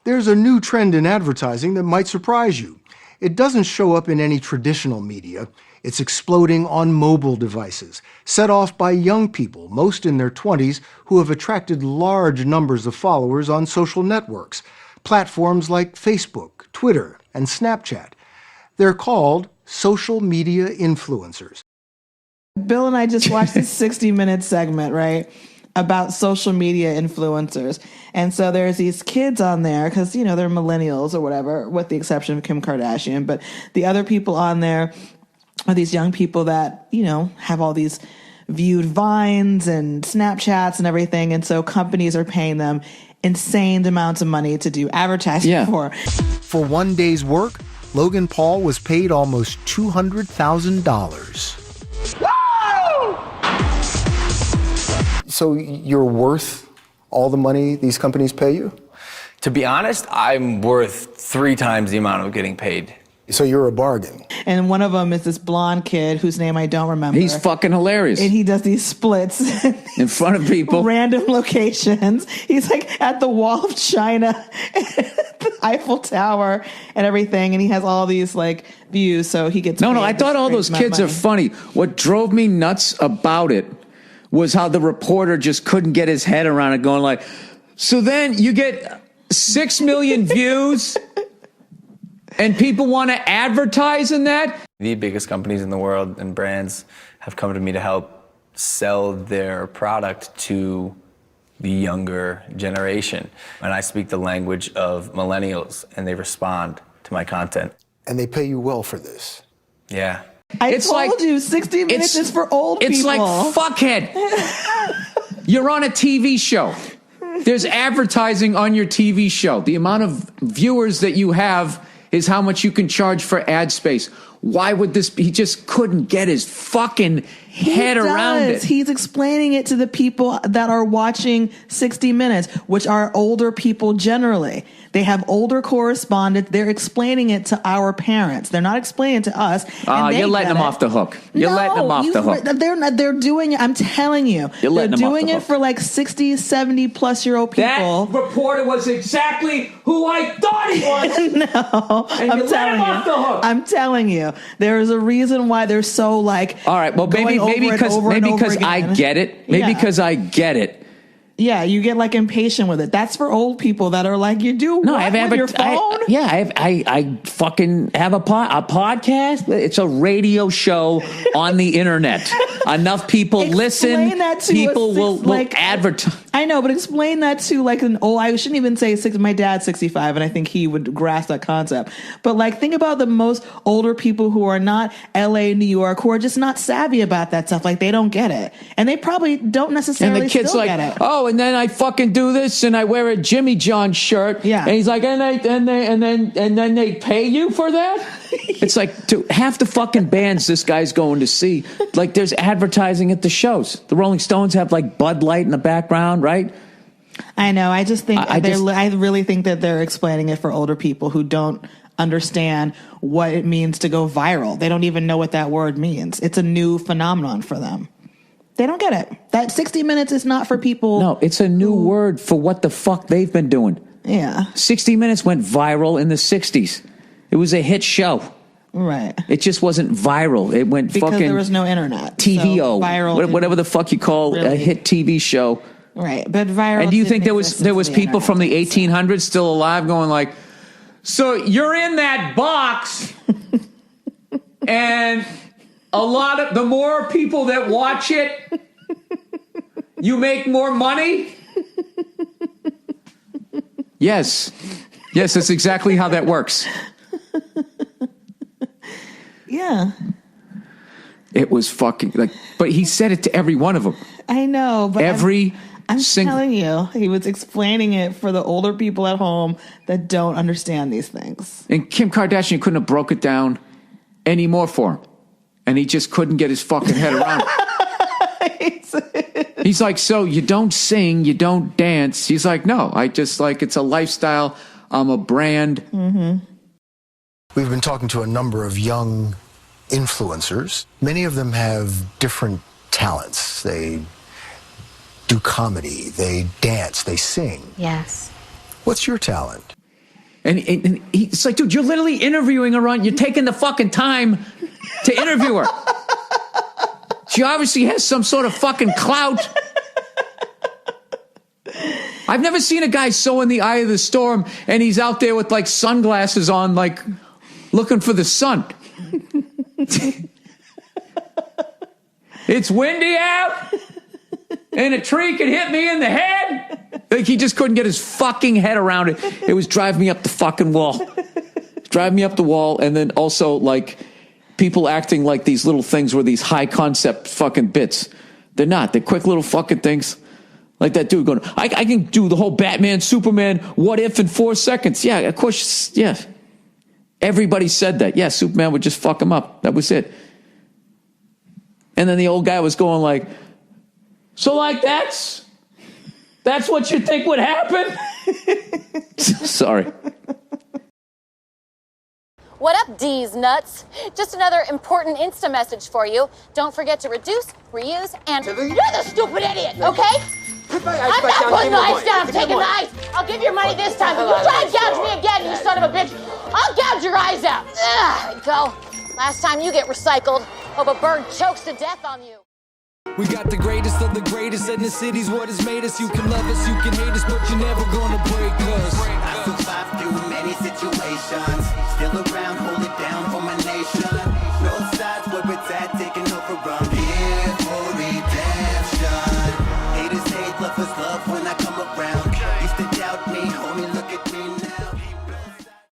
There's a new trend in advertising that might surprise you. It doesn't show up in any traditional media. It's exploding on mobile devices, set off by young people, most in their 20s, who have attracted large numbers of followers on social networks, platforms like Facebook, Twitter, and Snapchat. They're called social media influencers. Bill and I just watched this 60-minute segment, right, about social media influencers. And so there's these kids on there because, you know, they're millennials or whatever, with the exception of Kim Kardashian. But the other people on there are these young people that, you know, have all these viewed Vines and Snapchats and everything. And so companies are paying them insane amounts of money to do advertising for. For one day's work, Logan Paul was paid almost $200,000. So you're worth all the money these companies pay you? To be honest, I'm worth 3 times the amount of getting paid. So you're a bargain. And one of them is this blonde kid whose name I don't remember. He's fucking hilarious. And he does these splits in front of people. Random locations. He's like at the Wall of China, the Eiffel Tower and everything. And he has all these like views. So he gets I thought all those kids are funny. What drove me nuts about it was how the reporter just couldn't get his head around it, going like, so then you get 6 million views and people want to advertise in that? The biggest companies in the world and brands have come to me to help sell their product to the younger generation. And I speak the language of millennials, and they respond to my content. And they pay you well for this. Yeah. I told you, 60 Minutes is for old people. It's like, fuckhead. You're on a TV show. There's advertising on your TV show. The amount of viewers that you have is how much you can charge for ad space. Why would this be? He just couldn't get his fucking head around it. He's explaining it to the people that are watching 60 Minutes, which are older people generally. They have older correspondents. They're explaining it to our parents. They're not explaining it to us. You're letting them off the hook. You're letting them off the hook. They're doing it. I'm telling you. You're letting them off the hook. They're doing it for like 60, 70 plus year old people. That reporter was exactly who I thought he was. No, and I'm telling you. Off the hook. I'm telling you. There is a reason why they're so like. All right. Well, maybe because I get it. Maybe because I get it. Yeah, you get like impatient with it. That's for old people that are like, you do what with your phone? I fucking have a podcast. It's a radio show on the internet. Enough people listen. People will advertise. I know, but explain that to like I shouldn't even say my dad's 65, and I think he would grasp that concept. But like, think about the most older people who are not LA, New York, who are just not savvy about that stuff. Like, they don't get it. And they probably don't necessarily and the kid's still like, get it. Oh, and then I fucking do this and I wear a Jimmy John shirt. Yeah. And he's like, and then they pay you for that? It's like, dude, half the fucking bands this guy's going to see, like, there's advertising at the shows. The Rolling Stones have like Bud Light in the background, right? I know. I just think I really think that they're explaining it for older people who don't understand what it means to go viral. They don't even know what that word means. It's a new phenomenon for them. They don't get it. That 60 Minutes is not for people. No, it's a new word for what the fuck they've been doing. Yeah. 60 Minutes went viral in the 60s. It was a hit show. Right. It just wasn't viral. It went because fucking... there was no internet. TVO. So viral whatever the fuck you call a hit TV show. Right. But viral... And do you think there was people from the 1800s still alive going like, so you're in that box and... the more people that watch it, you make more money? Yes, that's exactly how that works. Yeah. It was fucking like, but he said it to every one of them. I know, but I'm telling you, he was explaining it for the older people at home that don't understand these things. And Kim Kardashian couldn't have broke it down any more for him. And he just couldn't get his fucking head around it. He's like, so you don't sing, you don't dance. He's like, no, I just like, it's a lifestyle. I'm a brand. Mm-hmm. We've been talking to a number of young influencers. Many of them have different talents. They do comedy, they dance, they sing. Yes. What's your talent? And he's like, dude, you're literally interviewing her you're taking the fucking time to interview her. She obviously has some sort of fucking clout. I've never seen a guy so in the eye of the storm and he's out there with like sunglasses on, like looking for the sun. It's windy out and a tree could hit me in the head. Like he just couldn't get his fucking head around it. It was driving me up the fucking wall. Driving me up the wall. And then also like people acting like these little things were these high concept fucking bits. They're not. They're quick little fucking things. Like that dude going, I can do the whole Batman, Superman, what if in 4 seconds. Yeah, of course, yeah. Everybody said that. Yeah, Superman would just fuck him up. That was it. And then the old guy was going like, so like that's what you think would happen? Sorry. What up, D's nuts? Just another important Insta message for you. Don't forget to reduce, reuse, and... You're the stupid idiot, okay? Put my ice I'm back not down. putting the ice down. I'm taking the ice. I'll give you money this time. If you try and gouge me again, you son of a bitch, I'll gouge your eyes out. There you go. Last time you get recycled. Hope a bird chokes to death on you. We got the greatest of the greatest, and the city's what has made us. You can love us, you can hate us, but you're never gonna break us. I survived through many situations, still around holding